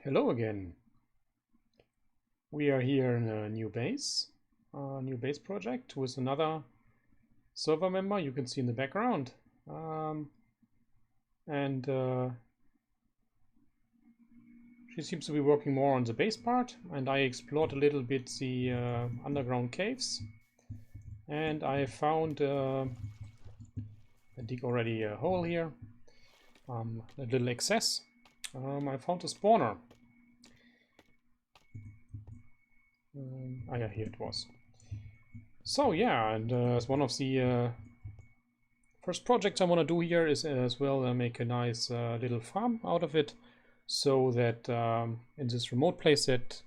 Hello again. We are here in a new base project with another server member you can see in the background. And she seems to be working more on the base part, and I explored a little bit the underground caves. And I found, I dig already a hole here, a little excess. I found a spawner. Yeah, here it was. So yeah, and as one of the first projects I want to do here is as well make a nice little farm out of it, so that in this remote playset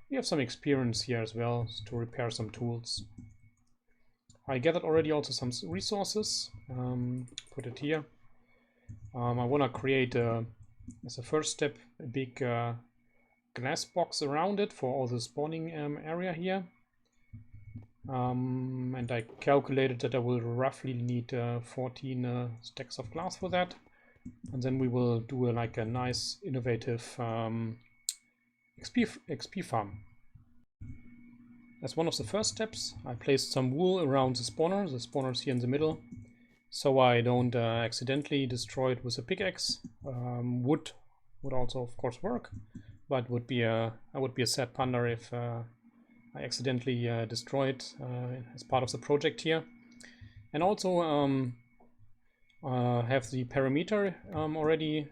we have some experience here as well to repair some tools. I gathered already also some resources, put it here. I want to create, as a first step, a big glass box around it for all the spawning area here. And I calculated that I will roughly need 14 stacks of glass for that. And then we will do like a nice innovative XP farm. As one of the first steps, I placed some wool around the spawner. The spawner is here in the middle, so I don't accidentally destroy it with a pickaxe. Wood would also, of course, work, but I would be a sad panda if I accidentally destroy it as part of the project here. And also have the parameter already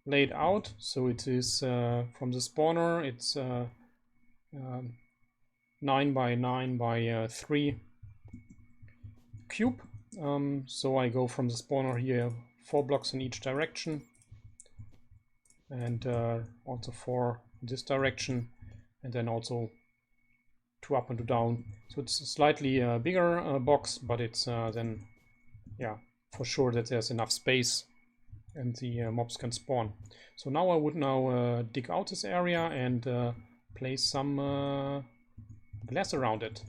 laid out, so it is from the spawner it's 9 by 9 by 3 cube. So I go from the spawner here 4 blocks in each direction, and also 4 in this direction, and then also 2 up and 2 down. So it's a slightly bigger box, but it's then, yeah, for sure that there's enough space and the mobs can spawn. So now I would now dig out this area and place some glass around it.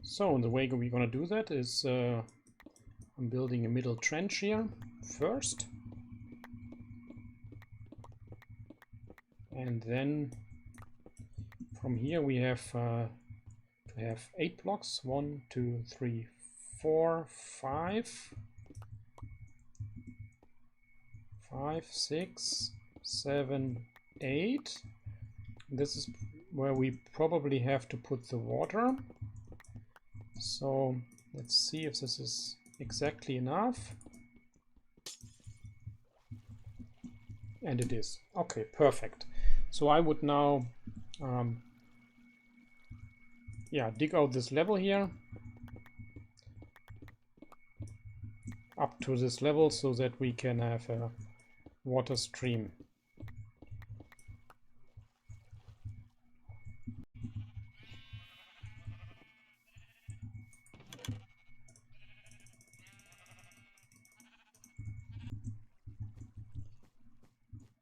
So the way we're gonna do that is I'm building a middle trench here first, and then from here we have to have 8 blocks. 1, 2, 3, 4, 5, 6, 7, 8. This is where we probably have to put the water. So let's see if this is exactly enough. And it is. Okay, perfect. So I would now dig out this level here up to this level so that we can have a water stream.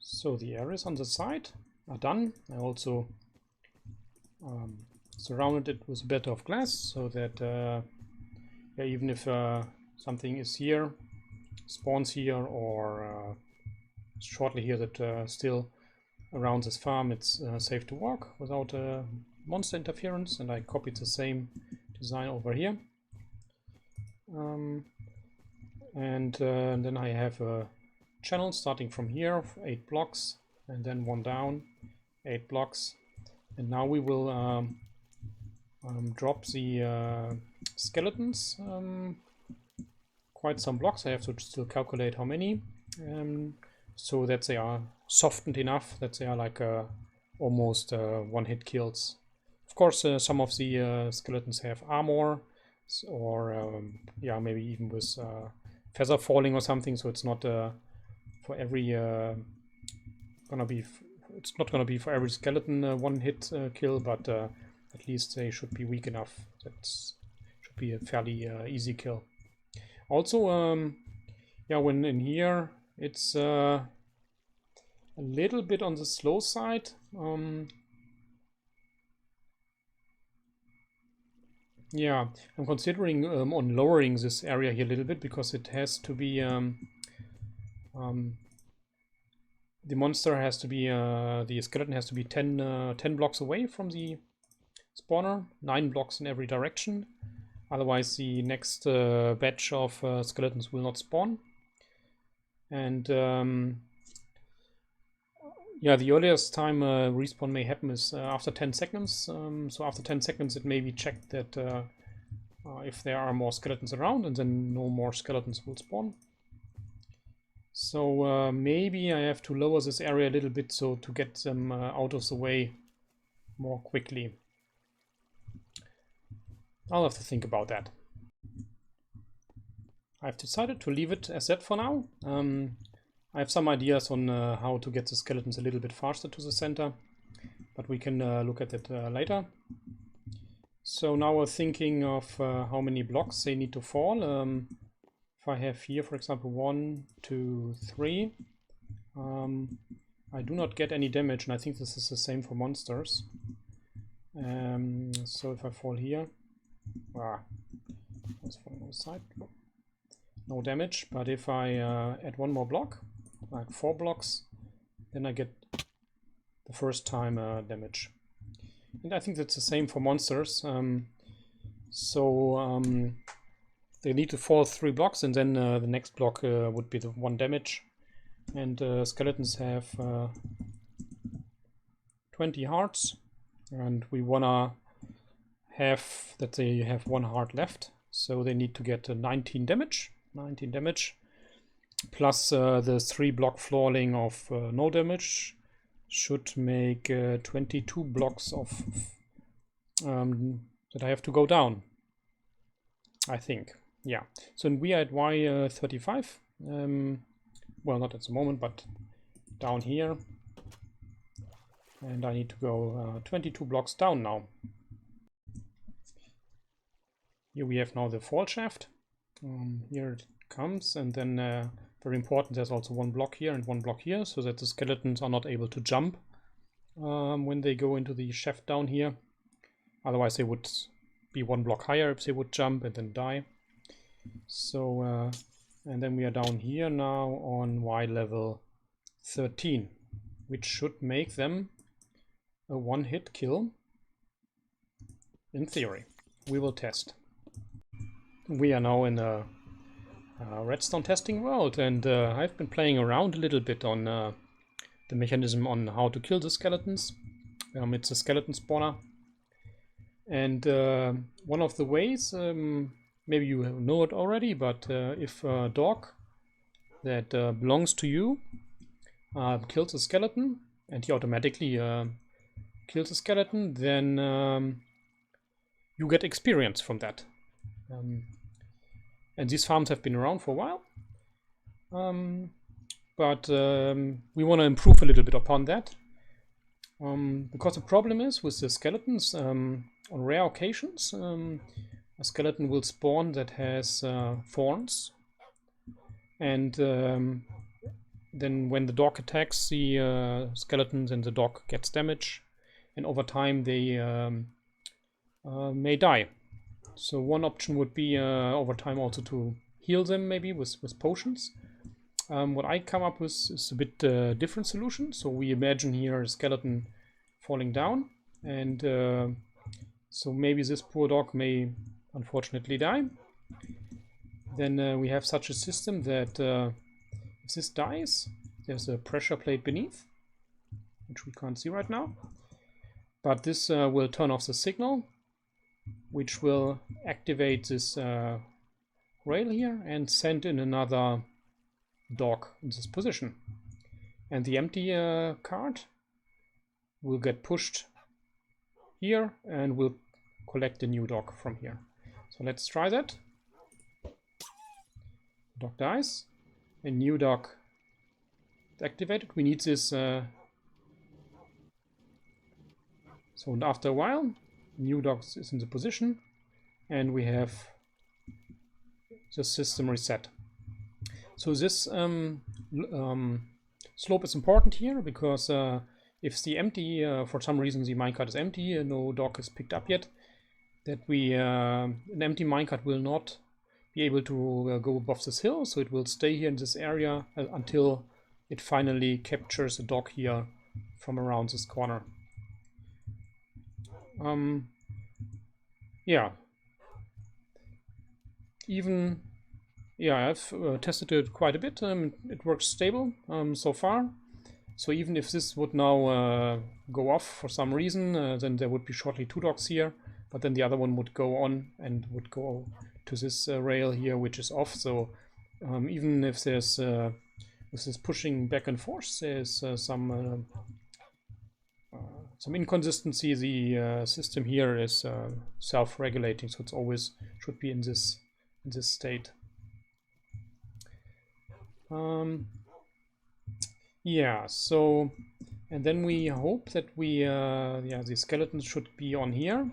So the areas on the side are done. I also surrounded it with a bit of glass so that even if something is here, spawns here, or shortly here, that still around this farm it's safe to walk without monster interference. And I copied the same design over here. And then I have a channel starting from here, 8 blocks, and then 1 down, 8 blocks. And now we will drop the skeletons, quite some blocks. I have to still calculate how many, so that they are softened enough that they are like almost one-hit kills. Of course, some of the skeletons have armor, or yeah, maybe even with feather falling or something, so it's not for every it's not gonna be for every skeleton one-hit kill, but at least they should be weak enough. That should be a fairly easy kill. Also, yeah, when in here it's a little bit on the slow side. Yeah, I'm considering on lowering this area here a little bit, because it has to be the monster has to be the skeleton has to be 10 blocks away from the spawner, 9 blocks in every direction. Otherwise, the next batch of skeletons will not spawn. And yeah, the earliest time respawn may happen is after 10 seconds. So after 10 seconds, it may be checked that if there are more skeletons around, and then no more skeletons will spawn. So maybe I have to lower this area a little bit so to get them out of the way more quickly. I'll have to think about that. I've decided to leave it as that for now. I have some ideas on how to get the skeletons a little bit faster to the center, but we can look at it later. So now we're thinking of how many blocks they need to fall. If I have here, for example, 1, 2, 3, I do not get any damage, and I think this is the same for monsters. So if I fall here, let's fall on the side. No damage, but if I add one more block, like 4 blocks, then I get the first time damage. And I think that's the same for monsters. They need to fall 3 blocks, and then the next block would be the 1 damage. And skeletons have 20 hearts, and we wanna have that they have 1 heart left, so they need to get 19 damage. 19 damage, plus the 3 block flooring of no damage should make 22 blocks of that I have to go down, I think. Yeah, so we are at Y35. Well, not at the moment, but down here, and I need to go 22 blocks down now. Here we have now the fall shaft. Here it comes, and then very important, there's also 1 block here and 1 block here, so that the skeletons are not able to jump when they go into the shaft down here. Otherwise they would be 1 block higher if they would jump and then die. So and then we are down here now on Y level 13, which should make them a 1-hit kill in theory. We will test. We are now in a redstone testing world, and I've been playing around a little bit on the mechanism on how to kill the skeletons. It's a skeleton spawner, and one of the ways, maybe you know it already, but if a dog that belongs to you kills a skeleton, and he automatically kills a skeleton, then you get experience from that. And these farms have been around for a while, but we want to improve a little bit upon that, because the problem is with the skeletons, on rare occasions a skeleton will spawn that has thorns, and then when the dog attacks the skeletons, and the dog gets damage, and over time they may die. So one option would be over time also to heal them, maybe with potions. What I come up with is a bit different solution. So we imagine here a skeleton falling down, and so maybe this poor dog may unfortunately die. Then we have such a system that if this dies, there's a pressure plate beneath, which we can't see right now, but this will turn off the signal, which will activate this rail here and send in another dog in this position. And the empty card will get pushed here and will collect a new dog from here. So let's try that. Dog dies. A new dog is activated. We need this. So after a while, new dog is in the position, and we have the system reset. So this slope is important here, because if the empty, for some reason the minecart is empty, no dog is picked up yet, that we an empty minecart will not be able to go above this hill, so it will stay here in this area until it finally captures a dog here from around this corner. Yeah. Even, yeah, I've tested it quite a bit. It works stable so far. So even if this would now go off for some reason, then there would be shortly 2 dogs here, but then the other one would go on and would go to this rail here, which is off. So even if there's with this pushing back and forth, there's some inconsistency. The system here is self-regulating, so it's always should be in this state. Yeah, so, and then we hope that we yeah, the skeletons should be on here,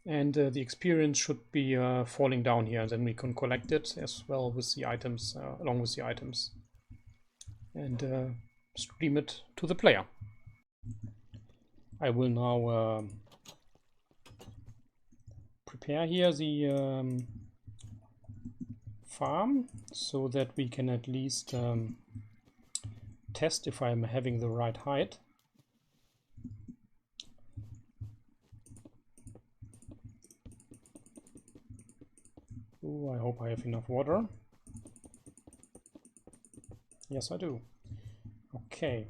and the experience should be falling down here, and then we can collect it as well with the items, along with the items, and stream it to the player. I will now prepare here the farm so that we can at least test if I'm having the right height. Ooh, I hope I have enough water. Yes, I do. Okay.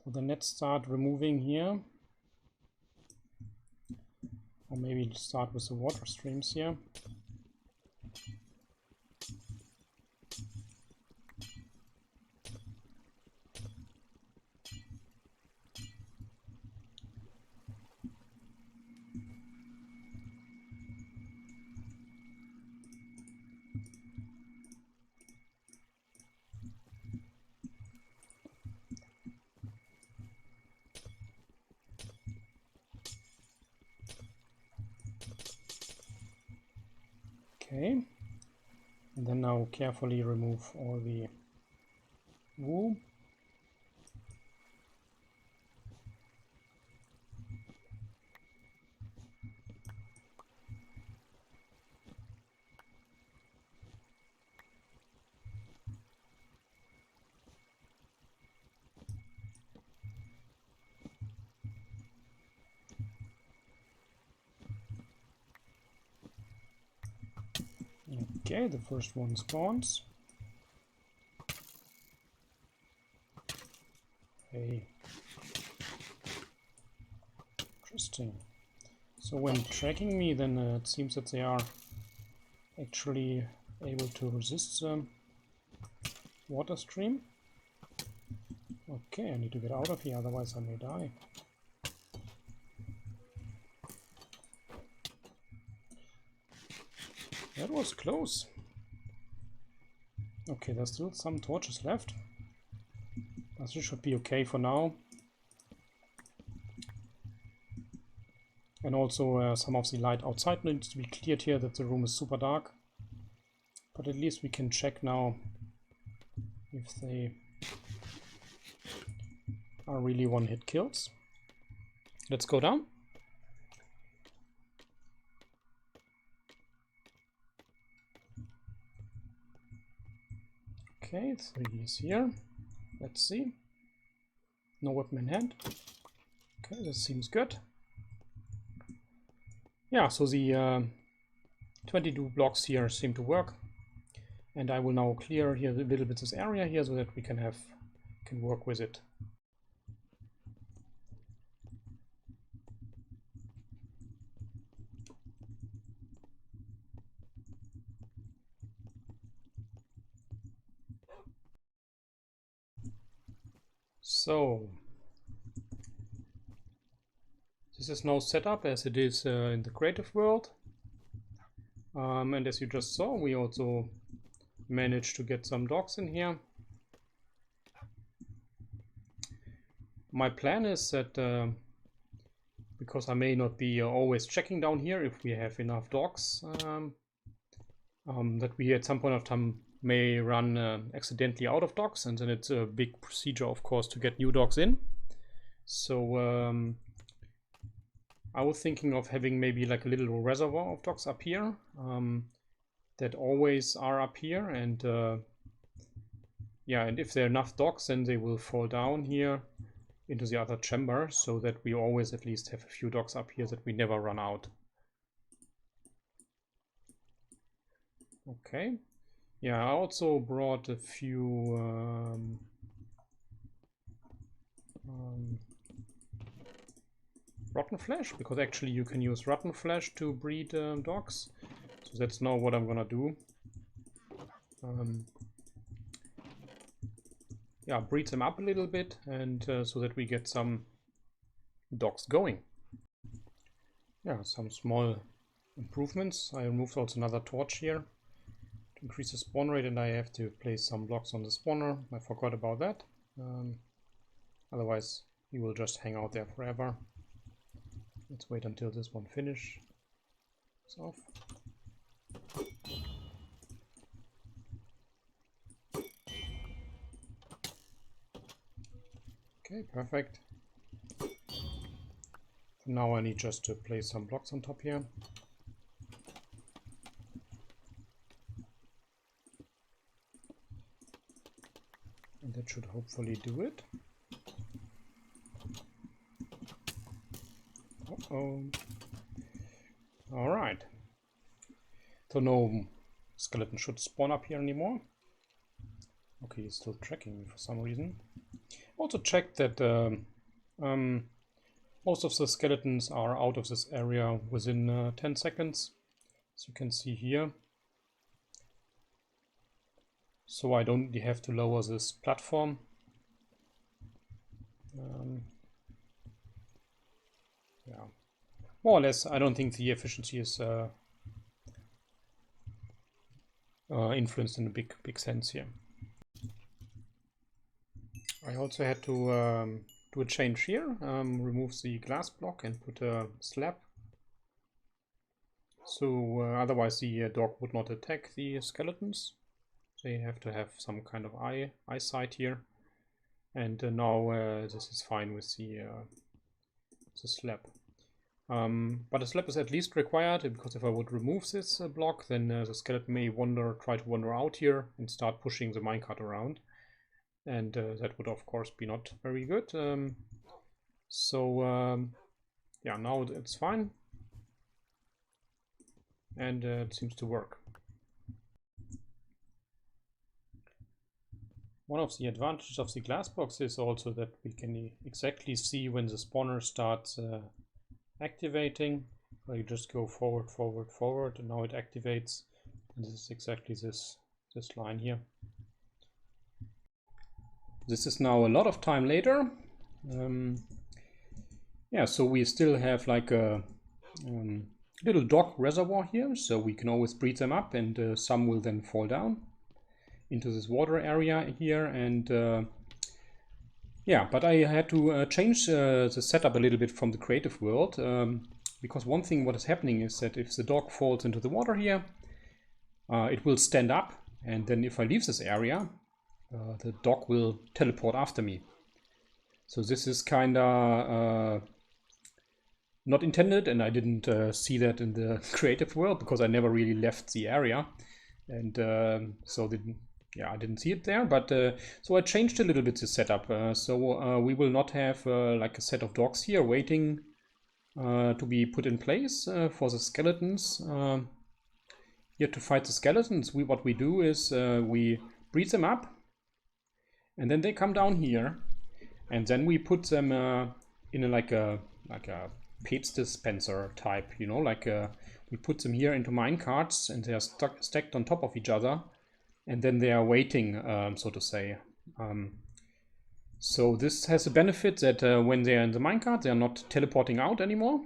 So then let's start removing here. Or maybe start with the water streams here. Okay, and then now carefully remove all the wool. Okay, the first one spawns. Hey. Interesting. So when tracking me, then it seems that they are actually able to resist the water stream. Okay, I need to get out of here, otherwise I may die. That was close. Okay, there's still some torches left. But this should be okay for now. And also some of the light outside needs to be cleared here, that the room is super dark. But at least we can check now if they are really one-hit kills. Let's go down. Okay, 3 is here. Let's see. No weapon in hand. Okay, that seems good. Yeah, so the 22 blocks here seem to work. And I will now clear here a little bit this area here so that we can work with it. So this is now set up as it is in the creative world, and as you just saw, we also managed to get some dogs in here. My plan is that because I may not be always checking down here if we have enough dogs, that we at some point of time may run accidentally out of dogs, and then it's a big procedure, of course, to get new dogs in. So I was thinking of having maybe like a little reservoir of dogs up here that always are up here, and yeah, and if there are enough dogs, then they will fall down here into the other chamber, so that we always at least have a few dogs up here that we never run out. Okay. Yeah, I also brought a few rotten flesh, because actually you can use rotten flesh to breed dogs. So that's now what I'm gonna do. Yeah, breed them up a little bit, and so that we get some dogs going. Yeah, some small improvements. I removed also another torch here to increase the spawn rate, and I have to place some blocks on the spawner. I forgot about that. Otherwise, he will just hang out there forever. Let's wait until this one finishes off. Okay, perfect. For now I need just to place some blocks on top here. And that should hopefully do it. Uh-oh. Alright. So no skeleton should spawn up here anymore. Okay, he's still tracking me for some reason. Also checked that most of the skeletons are out of this area within 10 seconds, as you can see here. So I don't have to lower this platform. Yeah, more or less. I don't think the efficiency is influenced in a big sense here. I also had to do a change here, remove the glass block and put a slab. So otherwise the dog would not attack the skeletons. They have to have some kind of eyesight here. And now this is fine with the slab. But a slab is at least required, because if I would remove this block, then the skeleton may try to wander out here and start pushing the minecart around. And that would of course be not very good. Yeah, now it's fine. And it seems to work. One of the advantages of the glass box is also that we can exactly see when the spawner starts activating. You just go forward, forward, forward, and now it activates. And this is exactly this line here. This is now a lot of time later. Yeah, so we still have like a little dog reservoir here, so we can always breed them up, and some will then fall down into this water area here. And yeah, but I had to change the setup a little bit from the creative world, because one thing what is happening is that if the dog falls into the water here, it will stand up, and then if I leave this area, the dog will teleport after me. So this is kinda not intended, and I didn't see that in the creative world because I never really left the area, and so I didn't see it there. But so I changed a little bit the setup. So we will not have like a set of dogs here waiting to be put in place for the skeletons. Here to fight the skeletons, what we do is we breed them up, and then they come down here, and then we put them in like a pets dispenser type, you know, we put them here into minecarts, and they are stacked on top of each other, and then they are waiting, so to say. So this has a benefit that when they are in the minecart, they are not teleporting out anymore.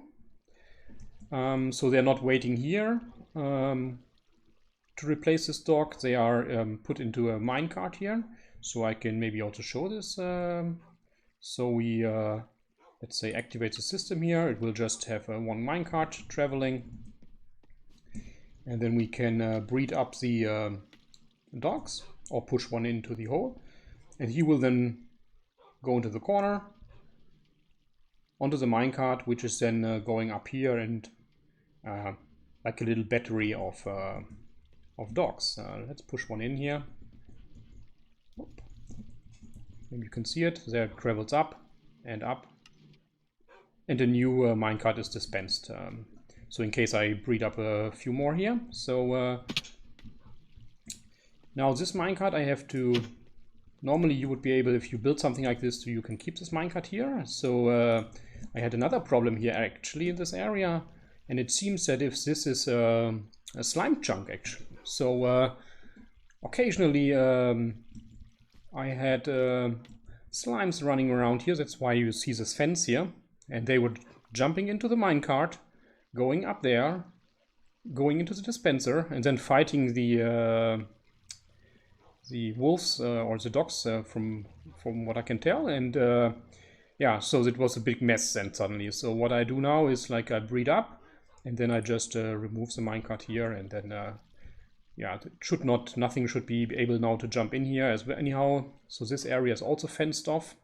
So they are not waiting here to replace this dog. They are put into a minecart here. So I can maybe also show this. So we, let's say, activate the system here. It will just have one minecart traveling. And then we can breed up the dogs, or push one into the hole. And he will then go into the corner onto the minecart, which is then going up here and like a little battery of dogs. Let's push one in here. Maybe you can see it. There it travels up, and a new minecart is dispensed. So in case I breed up a few more here. So now this minecart I have to... Normally you would be able, if you build something like this, you can keep this minecart here. So I had another problem here actually in this area. And it seems that if this is a slime chunk actually. So occasionally I had slimes running around here. That's why you see this fence here. And they were jumping into the minecart, going up there, going into the dispenser, and then fighting the wolves or the dogs from what I can tell. And yeah, so it was a big mess then suddenly. So what I do now is like I breed up, and then I just remove the minecart here, and then yeah, nothing should be able now to jump in here as well anyhow. So this area is also fenced off.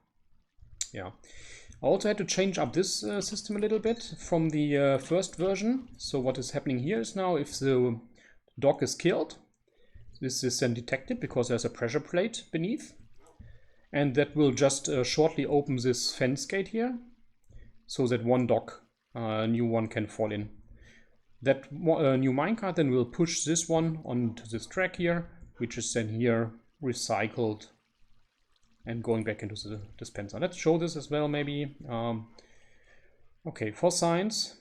Yeah. I also had to change up this system a little bit from the first version. So what is happening here is now if the dog is killed, this is then detected because there's a pressure plate beneath. And that will just shortly open this fence gate here, so that one dog, new one, can fall in. That new minecart then will push this one onto this track here, which is then here recycled and going back into the dispenser. Let's show this as well, maybe. Okay, for science.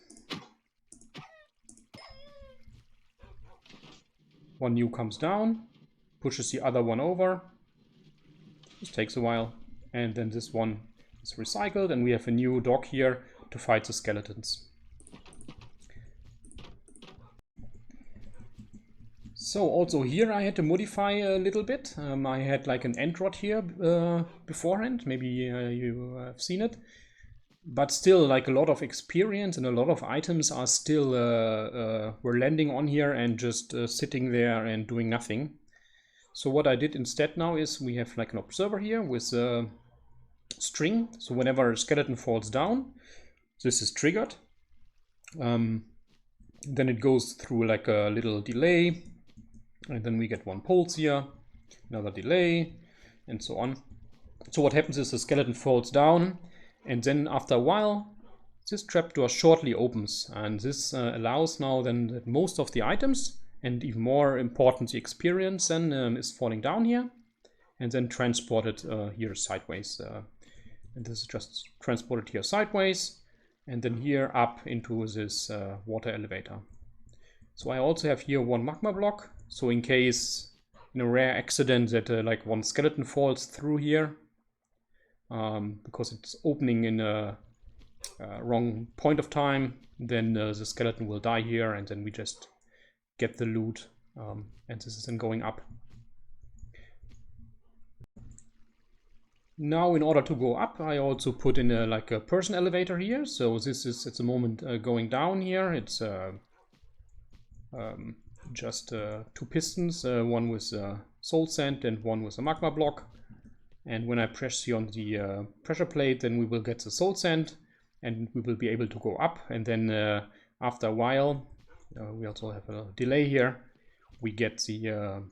One new comes down, pushes the other one over. This takes a while. And then this one is recycled, and we have a new dog here to fight the skeletons. So also here I had to modify a little bit. I had like an end rod here beforehand. Maybe you have seen it. But still, like a lot of experience and a lot of items are still were landing on here and just sitting there and doing nothing. So what I did instead now is we have like an observer here with a string. So whenever a skeleton falls down, this is triggered. Then it goes through like a little delay. And then we get one pulse here, another delay, and so on. So what happens is the skeleton falls down, and then after a while, this trapdoor shortly opens. And this allows now then that most of the items, and even more important, the experience then is falling down here, and then transported here sideways. And this is just transported here sideways, and then here up into this water elevator. So I also have here one magma block. So in case, in a rare accident that like one skeleton falls through here, because it's opening in a wrong point of time, then the skeleton will die here, and then we just get the loot, and this is then going up. Now in order to go up, I also put in like a person elevator here. So this is at the moment going down here. It's just two pistons, one with soul sand and one with a magma block. And when I press here on the pressure plate, then we will get the soul sand, and we will be able to go up. And then after a while, we also have a delay here, we get the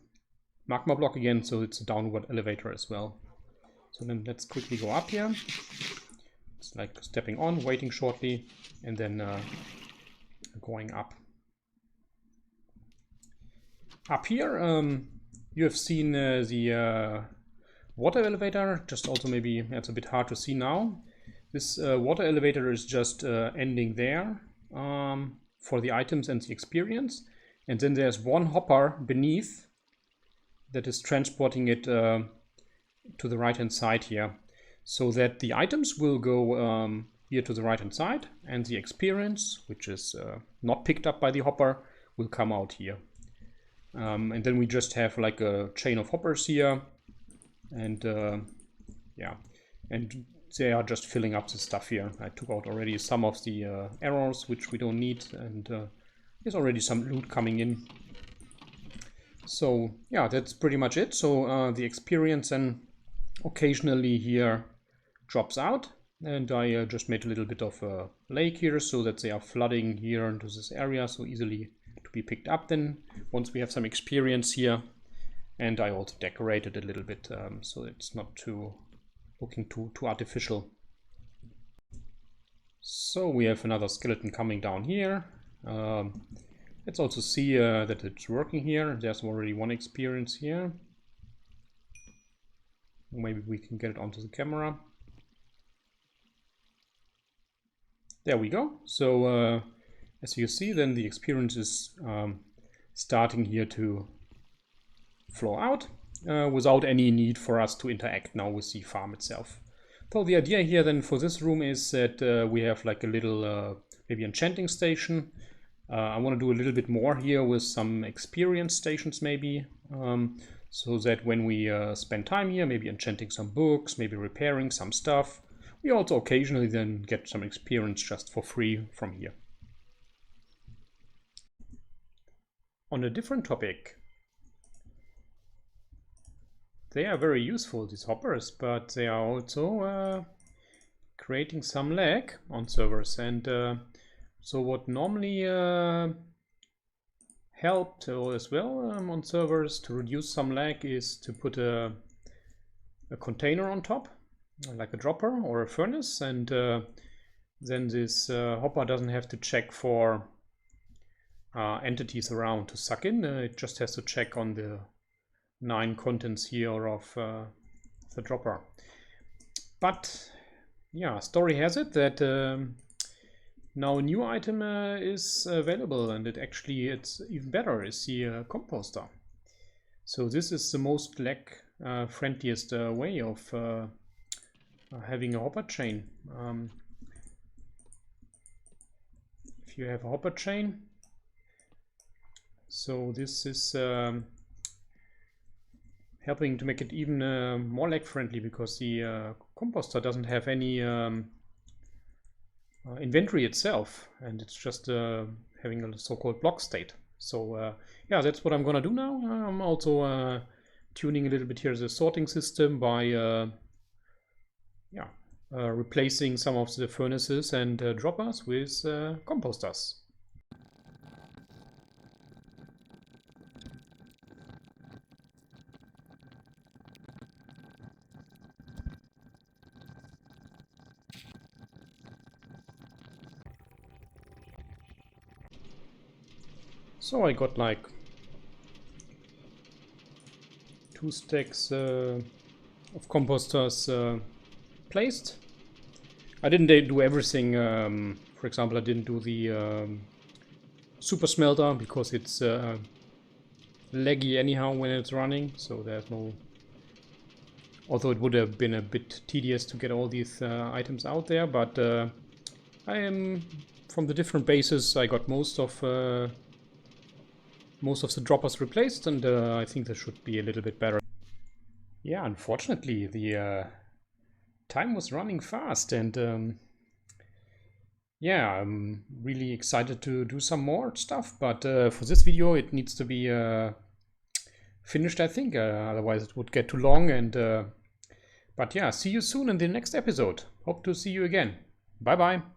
magma block again, so it's a downward elevator as well. So then let's quickly go up here. It's like stepping on, waiting shortly, and then going up. Up here, you have seen the water elevator. Just also maybe it's a bit hard to see now. This water elevator is just ending there for the items and the experience. And then there's one hopper beneath that is transporting it to the right hand side here. So that the items will go here to the right hand side, and the experience, which is not picked up by the hopper, will come out here. And then we just have like a chain of hoppers here, and yeah, and they are just filling up the stuff here. I took out already some of the arrows which we don't need, and there's already some loot coming in. So yeah, that's pretty much it. So the experience then occasionally here drops out, And I just made a little bit of a lake here so that they are flooding here into this area so easily to be picked up then once we have some experience here. And I also decorated a little bit so it's not looking too artificial. So we have another skeleton coming down here. Let's also see that it's working here. There's already one experience here. Maybe we can get it onto the camera. There we go. So as you see, then the experience is starting here to flow out without any need for us to interact now with the farm itself. So the idea here then for this room is that we have like a little maybe enchanting station. I want to do a little bit more here with some experience stations maybe, so that when we spend time here, maybe enchanting some books, maybe repairing some stuff, we also occasionally then get some experience just for free from here. On a different topic, they are very useful, these hoppers, but they are also creating some lag on servers. And so what normally helped as well on servers to reduce some lag is to put a container on top, like a dropper or a furnace, and then this hopper doesn't have to check for entities around to suck in. It just has to check on the 9 contents here of the dropper. But yeah, story has it that now a new item is available, and it's even better, is the composter. So this is the most lag friendliest way of having a hopper chain. If you have a hopper chain, so this is helping to make it even more lag friendly, because the composter doesn't have any inventory itself, and it's just having a so-called block state. So yeah, that's what I'm gonna do now. I'm also tuning a little bit here the sorting system by replacing some of the furnaces and droppers with composters. So I got like 2 stacks of composters placed. I didn't do everything. For example, I didn't do the super smelter because it's laggy anyhow when it's running, so there's no, although it would have been a bit tedious to get all these items out there, but I am, from the different bases, I got most of the droppers replaced, and I think this should be a little bit better. Yeah, unfortunately the time was running fast, and yeah, I'm really excited to do some more stuff, but for this video it needs to be finished, I think, otherwise it would get too long. And but yeah, see you soon in the next episode. Hope to see you again. Bye bye.